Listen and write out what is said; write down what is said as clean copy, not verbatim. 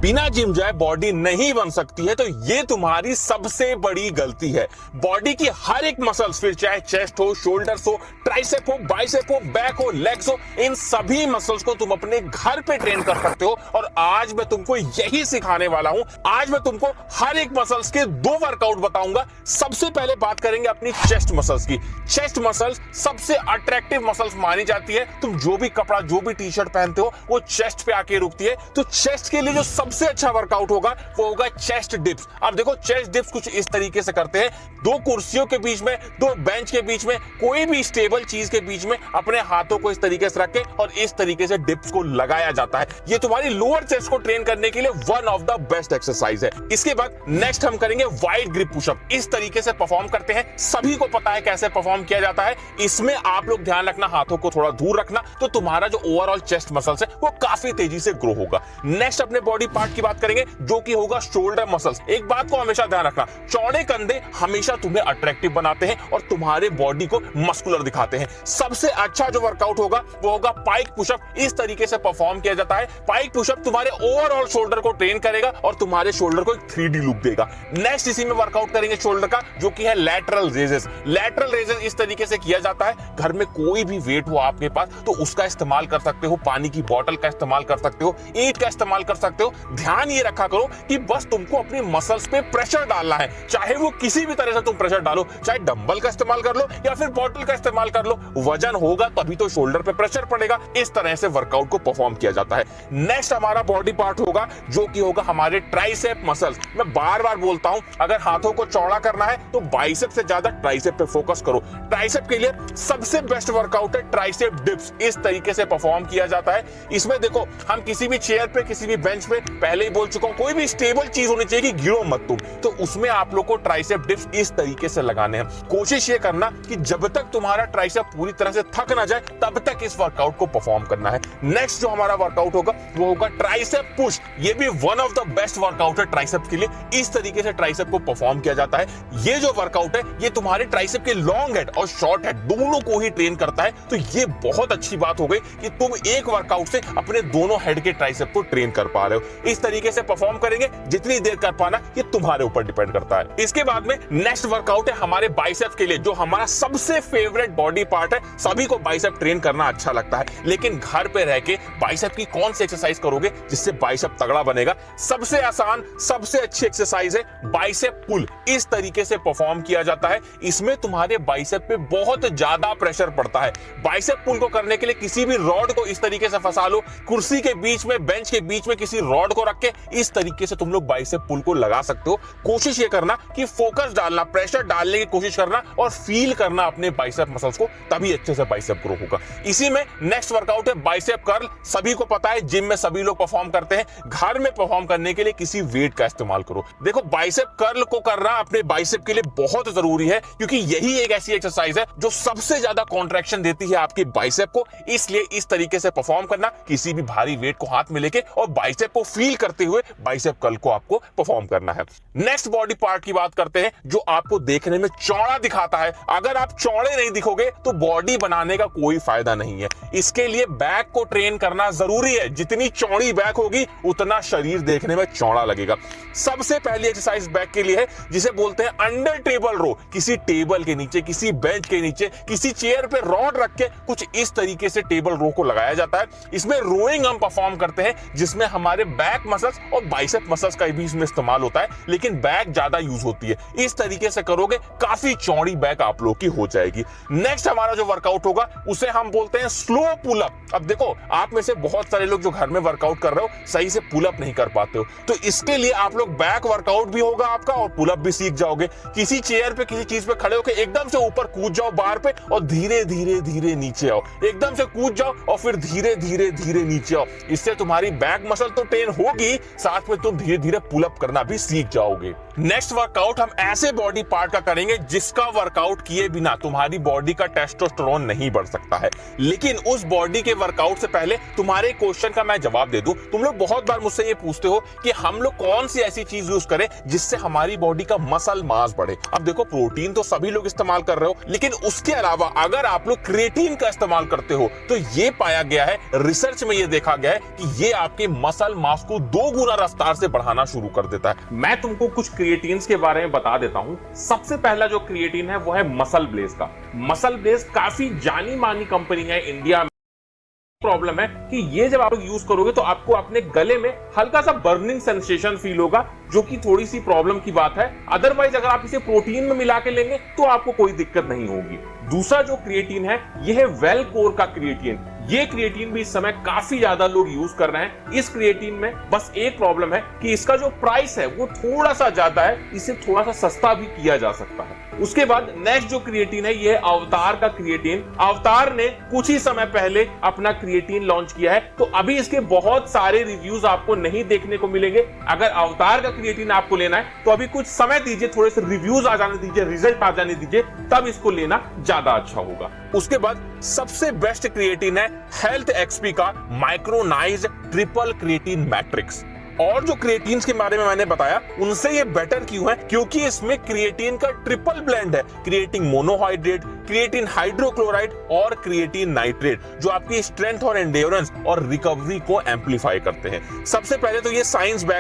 बिना जिम जाए बॉडी नहीं बन सकती है, तो ये तुम्हारी सबसे बड़ी गलती है। बॉडी की हर एक मसल्स, फिर चाहे चेस्ट हो, शोल्डर्स हो, ट्राइसेप हो, बाइसेप हो, बैक हो, लेग्स हो, इन सभी मसल्स को तुम अपने घर पे ट्रेन कर सकते हो। और आज मैं तुमको यही सिखाने वाला हूं। आज मैं तुमको हर एक मसल्स के 2 वर्कआउट बताऊंगा। सबसे पहले बात करेंगे अपनी चेस्ट मसल्स की। चेस्ट मसल्स सबसे अट्रैक्टिव मसल्स मानी जाती है। तुम जो भी कपड़ा, जो भी टी शर्ट पहनते हो, वो चेस्ट पे आके रुकती है। तो चेस्ट के लिए जो सबसे अच्छा वर्कआउट होगा वो होगा चेस्ट डिप्स। अब देखो, चेस्ट डिप्स कुछ इस तरीके से करते हैं। 2 कुर्सियों के बीच में, 2 बेंच के बीच में, कोई भी स्टेबल चीज के बीच में अपने हाथों को इस तरीके से रख के और इस तरीके से डिप्स को लगाया जाता है। ये तुम्हारी लोअर चेस्ट को ट्रेन करने के लिए one of the best exercise है। इसके बाद नेक्स्ट हम करेंगे वाइड ग्रिप पुशअप। इस तरीके से परफॉर्म करते हैं, सभी को पता है कैसे परफॉर्म किया जाता है। इसमें आप लोग ध्यान रखना, हाथों को थोड़ा दूर रखना, तो तुम्हारा जो ओवरऑल चेस्ट मसल्स है वो काफी तेजी से ग्रो होगा। नेक्स्ट अपने बॉडी पार्ट की बात करेंगे, जो कि होगा शोल्डर मसल्स। एक बात को हमेशा ध्यान रखना, चौड़े कंधे हमेशा तुम्हें अट्रैक्टिव बनाते हैं और तुम्हारे बॉडी को मस्कुलर दिखाते हैं। सबसे अच्छा जो वर्कआउट होगा वो होगा पाइक पुशअप। इस तरीके से परफॉर्म किया जाता है। पाइक पुशअप तुम्हारे ओवरऑल शोल्डर को ट्रेन करेगा और तुम्हारे शोल्डर को एक 3D लुक देगा। नेक्स्ट इसी में वर्कआउट करेंगे शोल्डर का, जो कि है लैटरल रेजेस। लैटरल रेजेस इस तरीके से किया जाता है, घर में कोई भी वेट हो आपके पास तो उसका इस्तेमाल कर सकते हो, पानी की बोतल का इस्तेमाल कर सकते हो, ईंट का इस्तेमाल कर सकते हो। ध्यान ये रखा करो कि बस तुमको अपनी मसल्स पे प्रेशर डालना है, चाहे वो किसी भी तरह से तुम प्रेशर डालो, चाहे डंबल का इस्तेमाल कर लो या फिर बोतल का इस्तेमाल कर लो। वजन होगा तभी तो शोल्डर पे प्रेशर पड़ेगा। इस तरह से वर्कआउट को परफॉर्म किया जाता है। नेक्स्ट हमारा बॉडी पार्ट होगा, जो कि होगा हमारे ट्राइसेप मसल्स। मैं बार बार बोलता हूं, अगर हाथों को चौड़ा करना है तो बाइसेप से ज्यादा ट्राइसेप पे फोकस करो। ट्राइसेप के लिए सबसे बेस्ट वर्कआउट है ट्राइसेप डिप्स। इस तरीके से परफॉर्म किया जाता है। इसमें देखो, हम किसी भी चेयर पे, किसी भी बेंच पे, पहले ही बोल चुका हूं, कोई भी स्टेबल चीज होनी चाहिए कि गिरो मत तुम। तो उसमें आप लोग को ट्राइसेप डिप्स इस तरीके से लगाने हैं। कोशिश ये करना कि जब तक तुम्हारा ट्राइसेप पूरी तरह से थक ना जाए तब तक इस वर्कआउट को परफॉर्म करना है। नेक्स्ट जो हमारा वर्कआउट होगा वो होगा ट्राइसेप पुश। ये भी one of the best workout है ट्राइसेप के लिए। इस तरीके से ट्राइसेप को परफॉर्म किया जाता है। ये जो वर्कआउट है ये तुम्हारे ट्राइसेप के लॉन्ग हेड और शॉर्ट हेड दोनों को ही ट्रेन करता है। तो ये बहुत अच्छी बात हो गई कि तुम एक वर्कआउट से अपने दोनों हेड के ट्राइसेप को ट्रेन कर पा रहे हो। इस तरीके से परफॉर्म करेंगे, जितनी देर कर पाना ये तुम्हारे ऊपर डिपेंड करता है। इसके बाद में नेक्स्ट वर्कआउट है हमारे बाइसेप के लिए, जो हमारा सबसे फेवरेट बॉडी पार्ट है। सभी को बाइसेप ट्रेन करना अच्छा लगता है, लेकिन घर पे रह के बाइसेप की कौन सी एक्सरसाइज करोगे जिससे बाइसेप तगड़ा बनेगा? सबसे आसान, सबसे अच्छी एक्सरसाइज है बाइसेप पुल। इस तरीके से परफॉर्म किया जाता है। इसमें तुम्हारे बाइसेप पे बहुत ज्यादा प्रेशर पड़ता है। बाइसेप पुल को करने के लिए किसी भी रॉड को इस तरीके से फंसा लो, कुर्सी के बीच में, बेंच के बीच में किसी रॉड को रख के इस तरीके से तुम लोग बाइसेप पुल को लगा सकते हो। कोशिश ये करना कि फोकस डालना, प्रेशर डालने की कोशिश करना और फील करना अपने बाइसेप मसल्स को, तभी अच्छे से बाइसेप ग्रो होगा। इसी में नेक्स्ट वर्कआउट है बाइसेप कर्ल। सभी को पता है, जिम में सभी लोग परफॉर्म करते हैं। घर में परफॉर्म करने के लिए किसी वेट का इस्तेमाल करो। देखो, बाइसेप कर्ल को करना अपने बाइसेप के लिए बहुत जरूरी है, क्योंकि यही एक ऐसी एक्सरसाइज है जो सबसे ज्यादा कॉन्ट्रैक्शन देती है आपकी बाइसेप को। इसलिए इस तरीके से परफॉर्म करना, किसी भी भारी वेट को हाथ में लेके और बाइसेप को फील करते हुए बाइसेप कर्ल को आपको परफॉर्म करना है। नेक्स्ट बॉडी पार्ट की बात करते हैं, जो आपको देखने में चौड़ा दिखाता है। अगर आप चौड़े नहीं दिखोगे तो बॉडी बनाने का कोई फायदा नहीं है। इसके लिए बैक को ट्रेन करना जरूरी है। जितनी चौड़ी बैक होगी उतना शरीर देखने में चौड़ा लगेगा। सबसे पहली एक्सरसाइज बैक के लिए है, जिसे बोलते हैं अंडर टेबल रो। किसी टेबल के नीचे, किसी बेंच के नीचे, किसी चेयर पे रॉड रख के कुछ इस तरीके से टेबल रो को लगाया जाता है। इसमें रोइंग हम परफॉर्म करते हैं, जिसमें हमारे बैक मसल्स और बाइसेप मसल्स का भी इसमें इस्तेमाल होता है, लेकिन बैक ज्यादा यूज होती है। इस तरीके से करोगे, काफी चौड़ी बैक आप लोग की हो जाएगी। नेक्स्ट हमारा जो वर्कआउट होगा उसे हम बोलते हैं स्लो पुलअप। अब देखो, आप में से बहुत सारे लोग जो घर में वर्कआउट कर रहे हो सही से पुलअप नहीं कर पाते हो, तो इसके लिए आप लोग बैक वर्कआउट भी होगा आपका और पुलअप भी सीख जाओगे। किसी चेयर पे, किसी चीज पे खड़े होकर एकदम से ऊपर कूद जाओ बार पे और धीरे धीरे धीरे नीचे आओ। एकदम से कूद जाओ और फिर धीरे धीरे धीरे नीचे आओ। इससे तुम्हारी बैक मसल तो ट्रेन होगी, साथ में तुम धीरे धीरे पुलअप करना भी सीख जाओगे। नेक्स्ट वर्कआउट हम ऐसे बॉडी पार्ट का करेंगे जिसका वर्कआउट किए बिना तुम्हारी बॉडी का टेस्टोस्टेरोन नहीं बढ़ सकता है। लेकिन उस बॉडी के वर्कआउट से पहले तुम्हारे क्वेश्चन का मैं जवाब दे दूं। तुम लोग बहुत बार मुझसे ये पूछते हो कि हम लोग कौन सी ऐसी चीज यूज करें जिससे हमारी बॉडी का मसल मास बढ़े। अब देखो, प्रोटीन तो सभी लोग इस्तेमाल कर रहे हो, लेकिन उसके अलावा अगर आप लोग क्रिएटिन का इस्तेमाल करते हो तो ये पाया गया है, रिसर्च में ये देखा गया है कि ये आपके मसल मास को 2 गुना रफ्तार से बढ़ाना शुरू कर देता है। मैं तुमको कुछ क्रिएटिन के बारे में बता देता हूं। सबसे पहला जो क्रिएटिन है वो है मसल ब्लेज का। मसल ब्लेज काफी जानी मानी कंपनी है इंडिया में। प्रॉब्लम है कि ये जब आप यूज करोगे तो आपको अपने गले में हल्का सा बर्निंग सेंसेशन फील होगा, जो कि थोड़ी सी प्रॉब्लम की बात है। अदरवाइज अगर आप इसे प्रोटीन में मिला के लेंगे तो आपको कोई दिक्कत नहीं होगी। दूसरा जो क्रिएटिन है ये है वेलकोर का क्रिएटिन। ये क्रिएटिन भी इस समय काफी ज्यादा लोग यूज कर रहे हैं। इस क्रिएटिन में बस एक प्रॉब्लम है कि इसका जो प्राइस है वो थोड़ा सा ज्यादा है, इसे थोड़ा सा सस्ता भी किया जा सकता है। उसके बाद नेक्स्ट जो क्रिएटिन है ये अवतार का क्रिएटिन। अवतार ने कुछ ही समय पहले अपना क्रिएटिन लॉन्च किया है, तो अभी इसके बहुत सारे रिव्यूज आपको नहीं देखने को मिलेंगे। अगर अवतार का क्रिएटिन आपको लेना है तो अभी कुछ समय दीजिए, थोड़े से रिव्यूज आ जाने दीजिए, रिजल्ट आ जाने दीजिए, तब इसको लेना ज्यादा अच्छा होगा। उसके बाद सबसे बेस्ट क्रिएटिन है हेल्थ एक्सपी का माइक्रोनाइज्ड ट्रिपल क्रिएटिन मैट्रिक्स। और जो क्रिएटिन्स के बारे में मैंने बताया उनसे ये बेटर क्यों है, क्योंकि इसमें क्रिएटिन का ट्रिपल ब्लेंड है। क्रिएटिन मोनोहाइड्रेट, क्रिएटिन हाइड्रोक्लोराइड और क्रिएटिन नाइट्रेट, जो आपकी स्ट्रेंथ और एंड्योरेंस और रिकवरी को एम्पलीफाई करते हैं। सबसे पहले तो ये साइंस बैक